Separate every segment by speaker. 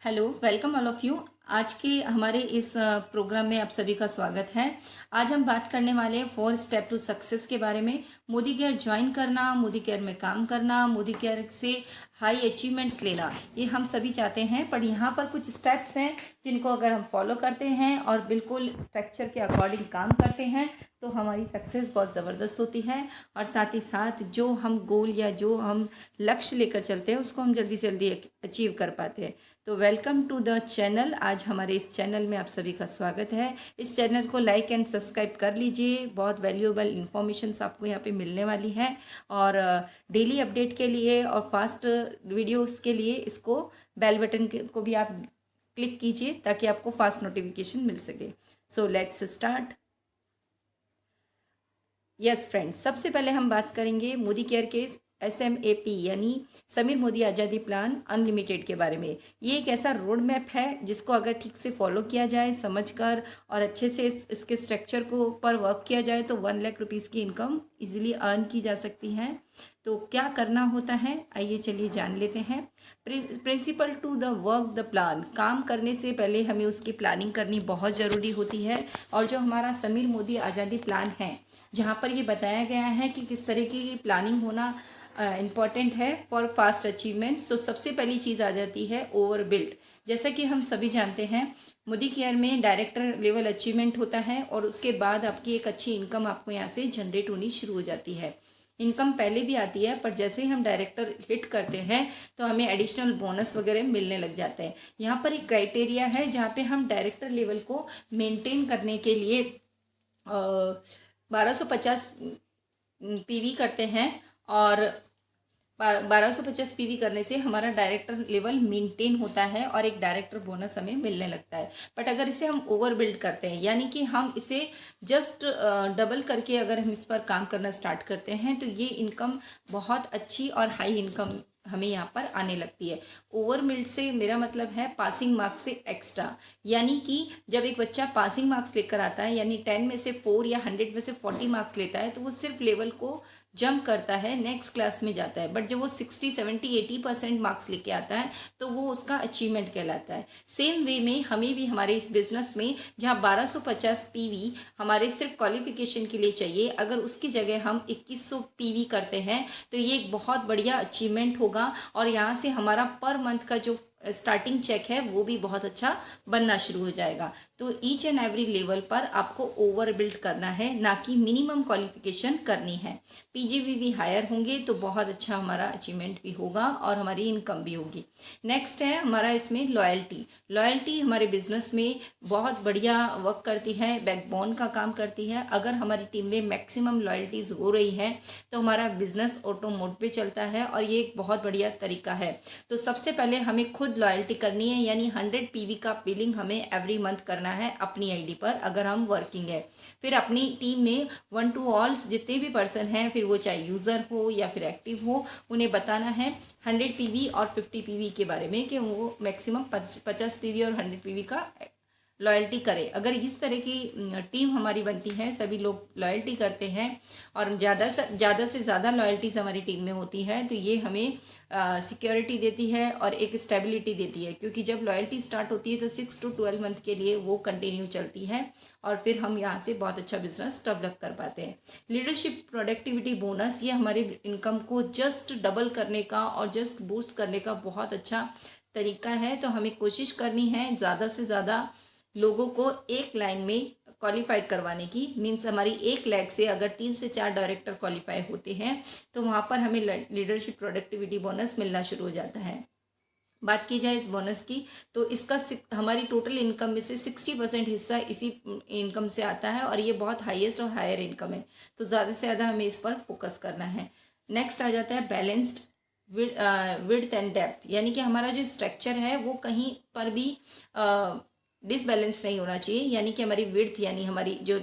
Speaker 1: Hello, welcome all of you. आज के हमारे इस प्रोग्राम में आप सभी का स्वागत है। आज हम बात करने वाले हैं 4 स्टेप टू सक्सेस के बारे में। मोदी केयर ज्वाइन करना, मोदी केयर में काम करना, मोदी केयर से हाई अचीवमेंट्स लेना, ये हम सभी चाहते हैं। पर यहाँ पर कुछ स्टेप्स हैं जिनको अगर हम फॉलो करते हैं और बिल्कुल स्ट्रक्चर के अकॉर्डिंग काम करते हैं तो हमारी सक्सेस बहुत ज़बरदस्त होती है। और साथ ही साथ जो हम गोल या जो हम लक्ष्य लेकर चलते हैं उसको हम जल्दी से जल्दी अचीव कर पाते हैं। तो वेलकम टू द चैनल। आज हमारे इस चैनल में आप सभी का स्वागत है। इस चैनल को लाइक एंड सब्सक्राइब कर लीजिए, बहुत वैल्यूएबल इन्फॉर्मेशंस आपको यहाँ पे मिलने वाली है। और डेली अपडेट के लिए और फास्ट वीडियोस के लिए इसको बेल बटन को भी आप क्लिक कीजिए ताकि आपको फास्ट नोटिफिकेशन मिल सके। So let's start. Yes friends, सबसे पहले हम बात करेंगे मोदी केयर के SMAP यानी समीर मोदी आज़ादी प्लान अनलिमिटेड के बारे में। ये एक ऐसा रोड मैप है जिसको अगर ठीक से फॉलो किया जाए, समझकर और अच्छे से इसके स्ट्रक्चर को पर वर्क किया जाए तो 1 लाख रुपीज़ की इनकम इजीली अर्न की जा सकती है। तो क्या करना होता है, आइए चलिए जान लेते हैं। Principle to the work the plan, काम करने से पहले हमें उसकी प्लानिंग करनी बहुत ज़रूरी होती है। और जो हमारा समीर मोदी आज़ादी प्लान है जहाँ पर ये बताया गया है कि किस तरह की प्लानिंग होना इम्पॉर्टेंट है फॉर फास्ट अचीवमेंट। सो सबसे पहली चीज़ आ जाती है ओवर बिल्ड। जैसा कि हम सभी जानते हैं मोदी केयर में डायरेक्टर लेवल अचीवमेंट होता है और उसके बाद आपकी एक अच्छी इनकम आपको यहाँ से जनरेट होनी शुरू हो जाती है। इनकम पहले भी आती है पर जैसे ही हम डायरेक्टर हिट करते हैं तो हमें एडिशनल बोनस वगैरह मिलने लग जाते हैं। यहाँ पर एक क्राइटेरिया है जहाँ पे हम डायरेक्टर लेवल को मेंटेन करने के लिए 1250 PV करते हैं। और 1250 PV करने से हमारा डायरेक्टर लेवल मेंटेन होता है और एक डायरेक्टर बोनस हमें मिलने लगता है। बट अगर इसे हम ओवर बिल्ड करते हैं यानी कि हम इसे जस्ट डबल करके अगर हम इस पर काम करना स्टार्ट करते हैं तो ये इनकम बहुत अच्छी और हाई इनकम हमें यहाँ पर आने लगती है। ओवर बिल्ड से मेरा मतलब है पासिंग मार्क्स से एक्स्ट्रा, यानी कि जब एक बच्चा पासिंग मार्क्स लेकर आता है यानी 10 में से 4 या 100 में से 40 मार्क्स लेता है तो वो सिर्फ लेवल को जंप करता है, नेक्स्ट क्लास में जाता है। बट जब वो 60, 70, 80% मार्क्स लेके आता है तो वो उसका अचीवमेंट कहलाता है। सेम वे में हमें भी हमारे इस बिजनेस में जहाँ 1250 PV हमारे सिर्फ क्वालिफिकेशन के लिए चाहिए, अगर उसकी जगह हम 2100 PV करते हैं तो ये एक बहुत बढ़िया अचीवमेंट होगा। और यहाँ से हमारा पर मंथ का जो स्टार्टिंग चेक है वो भी बहुत अच्छा बनना शुरू हो जाएगा। तो ईच एंड एवरी लेवल पर आपको ओवर बिल्ड करना है, ना कि मिनिमम क्वालिफिकेशन करनी है। PGV हायर होंगे तो बहुत अच्छा हमारा अचीवमेंट भी होगा और हमारी इनकम भी होगी। नेक्स्ट है हमारा इसमें लॉयल्टी। लॉयल्टी हमारे बिजनेस में बहुत बढ़िया वर्क करती है, बैकबोन का काम करती है। अगर हमारी टीम में मैक्सिमम लॉयल्टीज हो रही है तो हमारा बिजनेस ऑटो मोड पे चलता है और ये एक बहुत बढ़िया तरीका है। तो सबसे पहले हमें खुद लॉयल्टी करनी है यानी 100 PV का बिलिंग हमें एवरी मंथ करना है अपनी ID पर अगर हम वर्किंग है। फिर अपनी टीम में 1 to ऑल जितने भी पर्सन हैं, फिर वो चाहे यूज़र हो या फिर एक्टिव हो, उन्हें बताना है 100 PV और 50 PV के बारे में कि वो मैक्सिमम 50 PV और 100 PV का लॉयल्टी करें। अगर इस तरह की टीम हमारी बनती है, सभी लोग लॉयल्टी करते हैं और ज़्यादा से ज़्यादा लॉयल्टीज़ हमारी टीम में होती है तो ये हमें सिक्योरिटी देती है और एक स्टेबिलिटी देती है। क्योंकि जब लॉयल्टी स्टार्ट होती है तो 6 to 12 मंथ के लिए वो कंटिन्यू चलती है और फिर हम यहाँ से बहुत अच्छा बिजनेस डेवलप कर पाते हैं। लीडरशिप प्रोडक्टिविटी बोनस, ये हमारे इनकम को जस्ट डबल करने का और जस्ट बूस्ट करने का बहुत अच्छा तरीका है। तो हमें कोशिश करनी है ज़्यादा से ज़्यादा लोगों को एक लाइन में क्वालिफाइड करवाने की। मीन्स हमारी 1 लाख से अगर 3 से 4 डायरेक्टर क्वालिफाई होते हैं तो वहाँ पर हमें लीडरशिप प्रोडक्टिविटी बोनस मिलना शुरू हो जाता है। बात की जाए इस बोनस की तो इसका हमारी टोटल इनकम में से 60% हिस्सा इसी इनकम से आता है और ये बहुत हाईएस्ट और हायर इनकम है। तो ज़्यादा से ज़्यादा हमें इस पर फोकस करना है। नेक्स्ट आ जाता है बैलेंस्ड विड्थ एंड डेप्थ, यानी कि हमारा जो स्ट्रक्चर है वो कहीं पर भी डिसबैलेंस नहीं होना चाहिए। यानी कि हमारी विड्थ यानी हमारी जो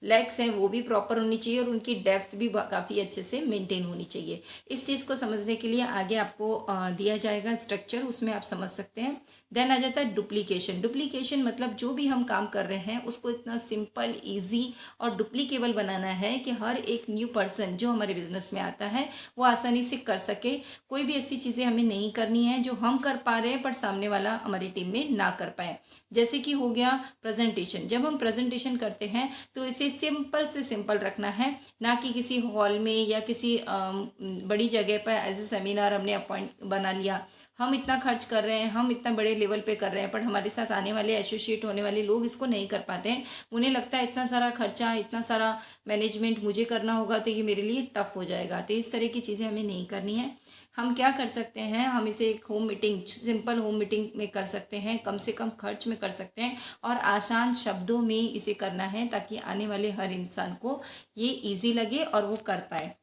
Speaker 1: लेग्स हैं वो भी प्रॉपर होनी चाहिए और उनकी डेप्थ भी काफ़ी अच्छे से मेंटेन होनी चाहिए। इस चीज़ को समझने के लिए आगे आपको दिया जाएगा स्ट्रक्चर, उसमें आप समझ सकते हैं। देन आ जाता है डुप्लीकेशन। डुप्लीकेशन मतलब जो भी हम काम कर रहे हैं उसको इतना सिंपल, इजी और डुप्लीकेबल बनाना है कि हर एक न्यू पर्सन जो हमारे बिजनेस में आता है वो आसानी से कर सके। कोई भी ऐसी चीज़ें हमें नहीं करनी है जो हम कर पा रहे हैं पर सामने वाला हमारी टीम में ना कर पाए। जैसे कि हो गया प्रेजेंटेशन। जब हम प्रेजेंटेशन करते हैं तो इसे सिंपल से सिंपल रखना है, ना कि किसी हॉल में या किसी बड़ी जगह पर एज ए सेमिनार हमने अपॉइंट बना लिया। हम इतना खर्च कर रहे हैं, हम इतना बड़े लेवल पे कर रहे हैं, पर हमारे साथ आने वाले एसोसिएट होने वाले लोग इसको नहीं कर पाते हैं। उन्हें लगता है इतना सारा खर्चा, इतना सारा मैनेजमेंट मुझे करना होगा तो ये मेरे लिए टफ हो जाएगा। तो इस तरह की चीज़ें हमें नहीं करनी है। हम क्या कर सकते हैं, हम इसे एक home meeting, simple home meeting में कर सकते हैं, कम से कम खर्च में कर सकते हैं और आसान शब्दों में इसे करना है ताकि आने वाले हर इंसान को ये ईजी लगे और वो कर पाए।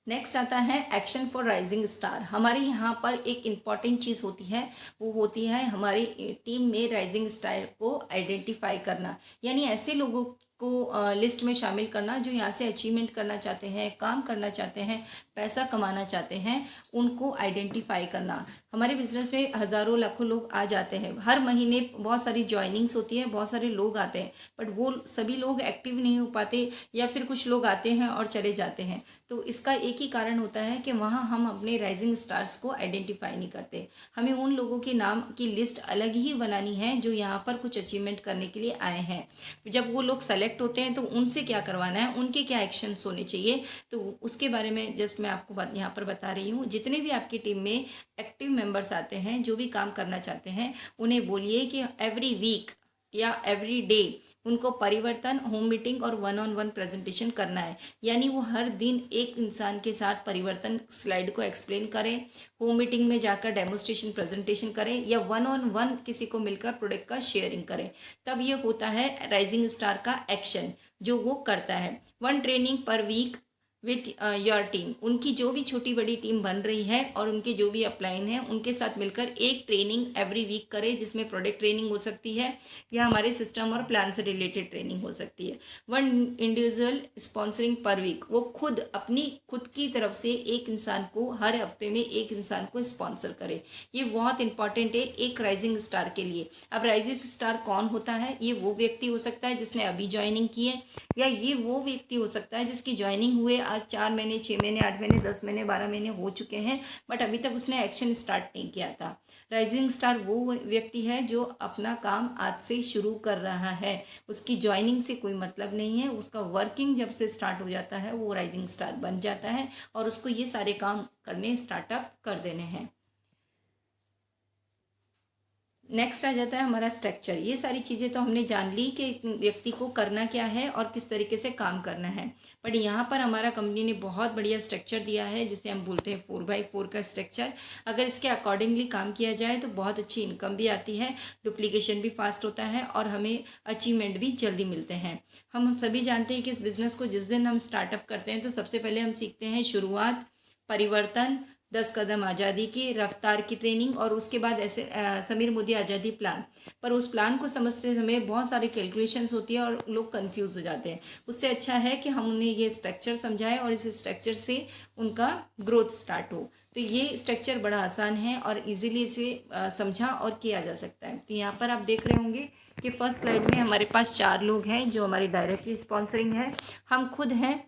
Speaker 1: नेक्स्ट आता है एक्शन फॉर राइजिंग स्टार। हमारे यहाँ पर एक इम्पॉर्टेंट चीज़ होती है, वो होती है हमारी टीम में राइजिंग स्टार को आइडेंटिफाई करना, यानी ऐसे लोगों को लिस्ट में शामिल करना जो यहाँ से अचीवमेंट करना चाहते हैं, काम करना चाहते हैं, पैसा कमाना चाहते हैं, उनको आइडेंटिफाई करना। हमारे बिजनेस में हज़ारों लाखों लोग आ जाते हैं, हर महीने बहुत सारी ज्वाइनिंग्स होती है, बहुत सारे लोग आते हैं, बट वो सभी लोग एक्टिव नहीं हो पाते या फिर कुछ लोग आते हैं और चले जाते हैं। तो इसका एक ही कारण होता है कि वहाँ हम अपने राइजिंग स्टार्स को आइडेंटिफाई नहीं करते। हमें उन लोगों के नाम की लिस्ट अलग ही बनानी है जो यहाँ पर कुछ अचीवमेंट करने के लिए आए हैं। जब वो लोग सेलेक्ट होते हैं तो उनसे क्या करवाना है, उनके क्या एक्शंस होने चाहिए, तो उसके बारे में जस्ट मैं आपको यहाँ पर बता रही हूँ। जितने भी आपकी टीम में एक्टिव मेंबर्स आते हैं जो भी काम करना चाहते हैं, उन्हें बोलिए कि एवरी वीक या एवरी डे उनको परिवर्तन, होम मीटिंग और वन ऑन वन प्रेजेंटेशन करना है। यानी वो हर दिन एक इंसान के साथ परिवर्तन स्लाइड को एक्सप्लेन करें, होम मीटिंग में जाकर डेमोस्ट्रेशन प्रेजेंटेशन करें या वन ऑन वन किसी को मिलकर प्रोडक्ट का शेयरिंग करें। तब ये होता है राइजिंग स्टार का एक्शन जो वो करता है। 1 ट्रेनिंग पर वीक विथ योर टीम। उनकी जो भी छोटी बड़ी टीम बन रही है और उनके जो भी अपलाइन हैं उनके साथ मिलकर एक ट्रेनिंग एवरी वीक करें, जिसमें प्रोडक्ट ट्रेनिंग हो सकती है या हमारे सिस्टम और प्लान से रिलेटेड ट्रेनिंग हो सकती है। 1 इंडिविजुअल स्पॉन्सरिंग पर वीक। वो खुद अपनी खुद की तरफ से एक इंसान को हर हफ्ते में एक इंसान को स्पॉन्सर करे। ये बहुत इंपॉर्टेंट है एक राइजिंग स्टार के लिए। अब राइजिंग स्टार कौन होता है? ये वो व्यक्ति हो सकता है जिसने अभी ज्वाइनिंग की है, या ये वो व्यक्ति हो सकता है जिसकी ज्वाइनिंग हुए आज 4 महीने, 6 महीने, 8 महीने, 10 महीने, 12 महीने हो चुके हैं, बट अभी तक उसने एक्शन स्टार्ट नहीं किया था। राइजिंग स्टार वो व्यक्ति है जो अपना काम आज से शुरू कर रहा है, उसकी ज्वाइनिंग से कोई मतलब नहीं है, उसका वर्किंग जब से स्टार्ट हो जाता है वो राइजिंग स्टार बन जाता है और उसको ये सारे काम करने स्टार्टअप कर देने हैं। नेक्स्ट आ जाता है हमारा स्ट्रक्चर। ये सारी चीज़ें तो हमने जान ली कि व्यक्ति को करना क्या है और किस तरीके से काम करना है, बट यहाँ पर हमारा कंपनी ने बहुत बढ़िया स्ट्रक्चर दिया है जिसे हम बोलते हैं 4x4 का स्ट्रक्चर। अगर इसके अकॉर्डिंगली काम किया जाए तो बहुत अच्छी इनकम भी आती है, डुप्लीकेशन भी फास्ट होता है और हमें अचीवमेंट भी जल्दी मिलते हैं। हम सभी जानते हैं कि इस बिज़नेस को जिस दिन हम स्टार्टअप करते हैं तो सबसे पहले हम सीखते हैं शुरुआत, परिवर्तन, 10 कदम आज़ादी की, रफ्तार की ट्रेनिंग और उसके बाद ऐसे समीर मोदी आज़ादी प्लान। पर उस प्लान को समझते समय बहुत सारी कैलकुलेशंस होती है और लोग कंफ्यूज हो जाते हैं। उससे अच्छा है कि हम उन्हें ये स्ट्रक्चर समझाएं और इस स्ट्रक्चर से उनका ग्रोथ स्टार्ट हो। तो ये स्ट्रक्चर बड़ा आसान है और इजीली इसे समझा और किया जा सकता है। तो यहाँ पर आप देख रहे होंगे कि फर्स्ट स्लाइड में हमारे पास 4 लोग हैं जो हमारी डायरेक्टली स्पॉन्सरिंग है, हम खुद हैं।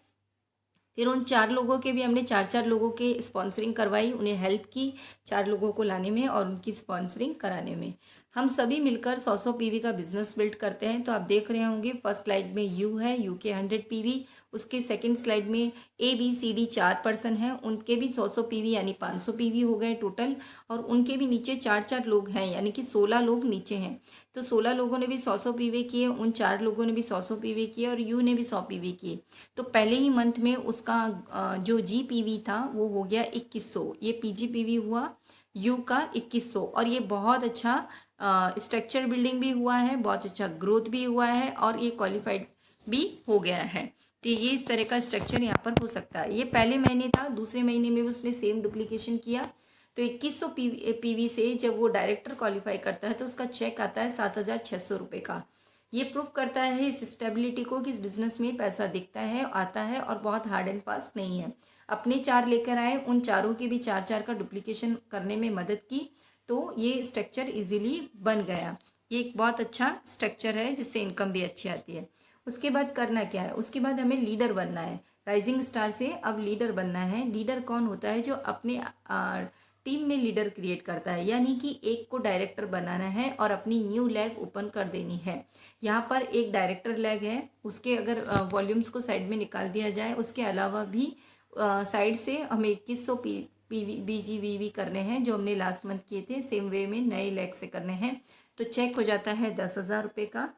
Speaker 1: फिर उन 4 लोगों के भी हमने 4 लोगों के स्पॉन्सरिंग करवाई, उन्हें हेल्प की 4 लोगों को लाने में और उनकी स्पॉन्सरिंग कराने में। हम सभी मिलकर 100 पीवी का बिजनेस बिल्ड करते हैं। तो आप देख रहे होंगे फर्स्ट स्लाइड में यू है, यू के 100 पीवी, उसके सेकंड स्लाइड में ABCD 4 पर्सन हैं, उनके भी 100 पीवी यानी 500 पीवी हो गए टोटल, और उनके भी नीचे 4 लोग हैं यानी कि 16 लोग नीचे हैं। तो 16 लोगों ने भी 100 पीवी किए, उन 4 लोगों ने भी 100 पीवी किए और यू ने भी 100 पीवी किए। तो पहले ही मंथ में उसका जो GPV था वो हो गया 2100, ये PGPV हुआ यू का 2100 और ये बहुत अच्छा स्ट्रक्चर बिल्डिंग भी हुआ है, बहुत अच्छा ग्रोथ भी हुआ है और ये क्वालिफाइड भी हो गया है। तो ये इस तरह का स्ट्रक्चर यहाँ पर हो सकता है। ये पहले महीने था, दूसरे महीने में उसने सेम डुप्लीकेशन किया। तो 2100 पीवी से जब वो डायरेक्टर क्वालिफाई करता है तो उसका चेक आता है 7600 रुपये का। ये प्रूव करता है इस स्टेबिलिटी को कि इस बिजनेस में पैसा दिखता है, आता है और बहुत हार्ड एंड फास्ट नहीं है। अपने 4 लेकर आए, उन चारों के भी 4-4 का डुप्लीकेशन करने में मदद की, तो ये स्ट्रक्चर इजीली बन गया। ये एक बहुत अच्छा स्ट्रक्चर है जिससे इनकम भी अच्छी आती है। उसके बाद करना क्या है, उसके बाद हमें लीडर बनना है। राइजिंग स्टार से अब लीडर बनना है। लीडर कौन होता है, जो अपने टीम में लीडर क्रिएट करता है, यानी कि एक को डायरेक्टर बनाना है और अपनी न्यू लैग ओपन कर देनी है। यहाँ पर एक डायरेक्टर लैग है, उसके अगर वॉल्यूम्स को साइड में निकाल दिया जाए, उसके अलावा भी साइड से हमें 2100 BGVV करने हैं जो हमने लास्ट मंथ किए थे, सेम वे में नए लैग से करने हैं। तो चेक हो जाता है 10,000 रुपये का,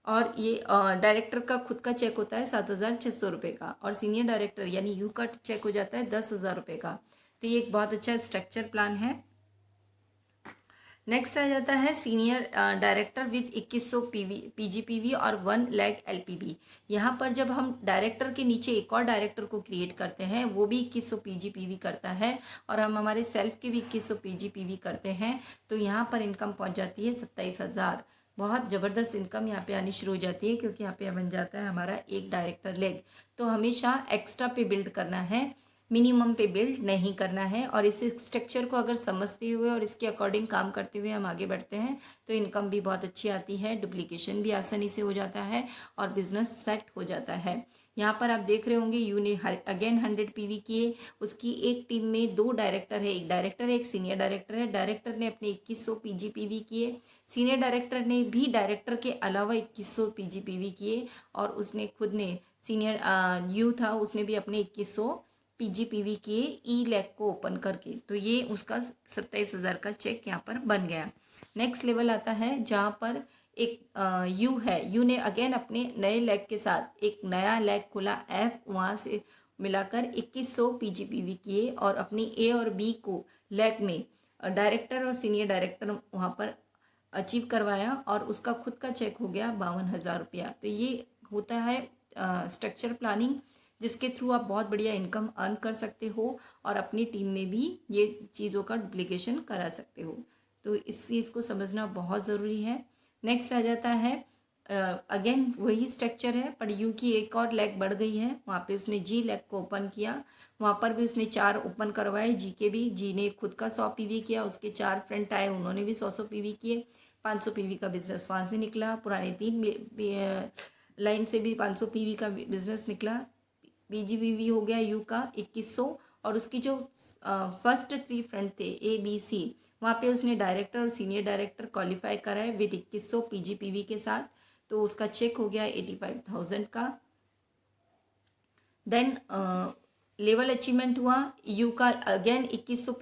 Speaker 1: और ये डायरेक्टर का खुद का चेक होता है 7,600 रुपये का, और सीनियर डायरेक्टर यानी यू का चेक हो जाता है 10,000 रुपये का। तो ये एक बहुत अच्छा स्ट्रक्चर प्लान है। नेक्स्ट आ जाता है सीनियर डायरेक्टर विथ 2100 PGPV और 1 लाख LPB। यहाँ पर जब हम डायरेक्टर के नीचे एक और डायरेक्टर को क्रिएट करते हैं, वो भी 2100 PGPV करता है, और हम हमारे सेल्फ के भी 2100 PGPV करते हैं, तो यहाँ पर इनकम पहुँच जाती है 27,000। बहुत ज़बरदस्त इनकम यहाँ पे आनी शुरू हो जाती है, क्योंकि यहाँ पे बन जाता है हमारा एक डायरेक्टर लेग। तो हमेशा एक्स्ट्रा पे बिल्ड करना है, मिनिमम पे बिल्ड नहीं करना है। और इस स्ट्रक्चर को अगर समझते हुए और इसके अकॉर्डिंग काम करते हुए हम आगे बढ़ते हैं तो इनकम भी बहुत अच्छी आती है, डुप्लीकेशन भी आसानी से हो जाता है और बिजनेस सेट हो जाता है। यहाँ पर आप देख रहे होंगे यू ने अगेन 100 PV किए, उसकी एक टीम में 2 डायरेक्टर है, एक डायरेक्टर है, एक सीनियर डायरेक्टर है। डायरेक्टर ने अपने 2100 PGPV किए, सीनियर डायरेक्टर ने भी डायरेक्टर के अलावा 2100 PGPV किए, और उसने खुद ने सीनियर यू था, उसने भी अपने 2100 PGPV के ई लैग को ओपन करके, तो ये उसका 27,000 का चेक यहाँ पर बन गया। नेक्स्ट लेवल आता है जहाँ पर एक यू है, यू ने अगेन अपने नए लैग के साथ एक नया लैग खोला F, वहाँ से मिलाकर 2100 PGPV किए और अपनी ए और बी को लैग में डायरेक्टर और सीनियर डायरेक्टर वहाँ पर अचीव करवाया, और उसका खुद का चेक हो गया 52,000 रुपया। तो ये होता है स्ट्रक्चर प्लानिंग, जिसके थ्रू आप बहुत बढ़िया इनकम अर्न कर सकते हो और अपनी टीम में भी ये चीज़ों का डुप्लीकेशन करा सकते हो। तो इस चीज़ को समझना बहुत ज़रूरी है। नेक्स्ट आ जाता है अगेन वही स्ट्रक्चर है, पर यू की एक और लैग बढ़ गई है, वहाँ पे उसने जी लैग को ओपन किया, वहाँ पर भी उसने 4 ओपन करवाए, जी के भी, जी ने खुद का 100 PV किया, उसके 4 फ्रेंड आए, उन्होंने भी 100 PV किए, 500 PV का बिजनेस वहाँ से निकला, पुराने 3 लाइन से भी 500 PV का बिजनेस निकला। BGPV हो गया यू का 2100, और उसकी जो फर्स्ट 3 फ्रेंड थे ABC, वहाँ पे उसने डायरेक्टर और सीनियर डायरेक्टर क्वालिफाई करा है विद 2100 PGPV के साथ, तो उसका चेक हो गया 85,000 का। देन लेवल अचीवमेंट हुआ यू का, अगेन 2100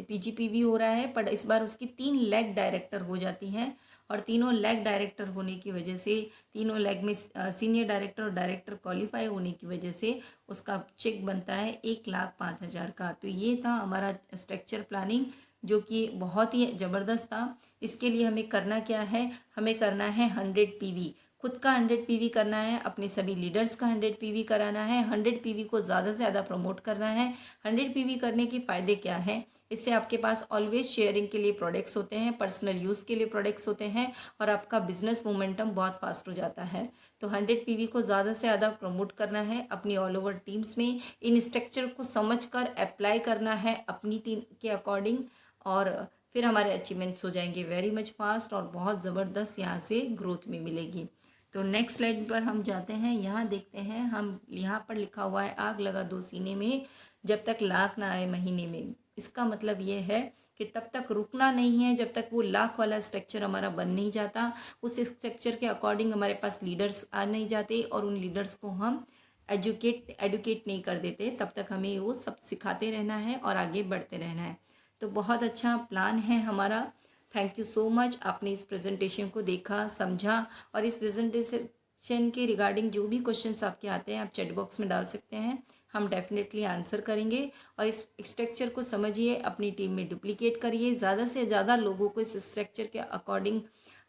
Speaker 1: PGPV हो रहा है, पर इस बार उसकी 3 लैग डायरेक्टर हो जाती हैं, और तीनों लैग डायरेक्टर होने की वजह से, तीनों लैग में सीनियर डायरेक्टर और डायरेक्टर क्वालिफाई होने की वजह से उसका चेक बनता है 1,05,000 का। तो ये था हमारा स्ट्रक्चर प्लानिंग, जो कि बहुत ही ज़बरदस्त था। इसके लिए हमें करना क्या है, हमें करना है 100 PV, खुद का 100 PV करना है, अपने सभी लीडर्स का 100 PV कराना है, 100 PV को ज़्यादा से ज़्यादा प्रमोट करना है। 100 PV करने के फ़ायदे क्या हैं, इससे आपके पास ऑलवेज शेयरिंग के लिए प्रोडक्ट्स होते हैं, पर्सनल यूज़ के लिए प्रोडक्ट्स होते हैं, और आपका बिजनेस मोमेंटम बहुत फास्ट हो जाता है। तो 100 PV को ज़्यादा से ज़्यादा प्रमोट करना है अपनी ऑल ओवर टीम्स में, इन स्ट्रक्चर को समझकर अप्लाई करना है अपनी टीम के अकॉर्डिंग, और फिर हमारे अचीवमेंट्स हो जाएंगे वेरी मच फास्ट, और बहुत ज़बरदस्त यहाँ से ग्रोथ में मिलेगी। तो नेक्स्ट स्लाइड पर हम जाते हैं, यहाँ देखते हैं, हम यहाँ पर लिखा हुआ है आग लगा दो सीने में जब तक लाख ना आए महीने में। इसका मतलब ये है कि तब तक रुकना नहीं है जब तक वो लाख वाला स्ट्रक्चर हमारा बन नहीं जाता, उस स्ट्रक्चर के अकॉर्डिंग हमारे पास लीडर्स आ नहीं जाते, और उन लीडर्स को हम एडुकेट नहीं कर देते, तब तक हमें वो सब सिखाते रहना है और आगे बढ़ते रहना है। तो बहुत अच्छा प्लान है हमारा। थैंक यू सो मच, आपने इस प्रेजेंटेशन को देखा, समझा, और इस प्रेजेंटेशन के रिगार्डिंग जो भी क्वेश्चंस आपके आते हैं आप चैट बॉक्स में डाल सकते हैं, हम डेफिनेटली आंसर करेंगे। और इस स्ट्रक्चर को समझिए, अपनी टीम में डुप्लीकेट करिए, ज़्यादा से ज़्यादा लोगों को इस स्ट्रक्चर के अकॉर्डिंग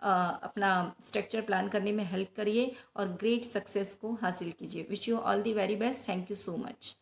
Speaker 1: अपना स्ट्रक्चर प्लान करने में हेल्प करिए और ग्रेट सक्सेस को हासिल कीजिए। Wish you all the very best. Thank you so much.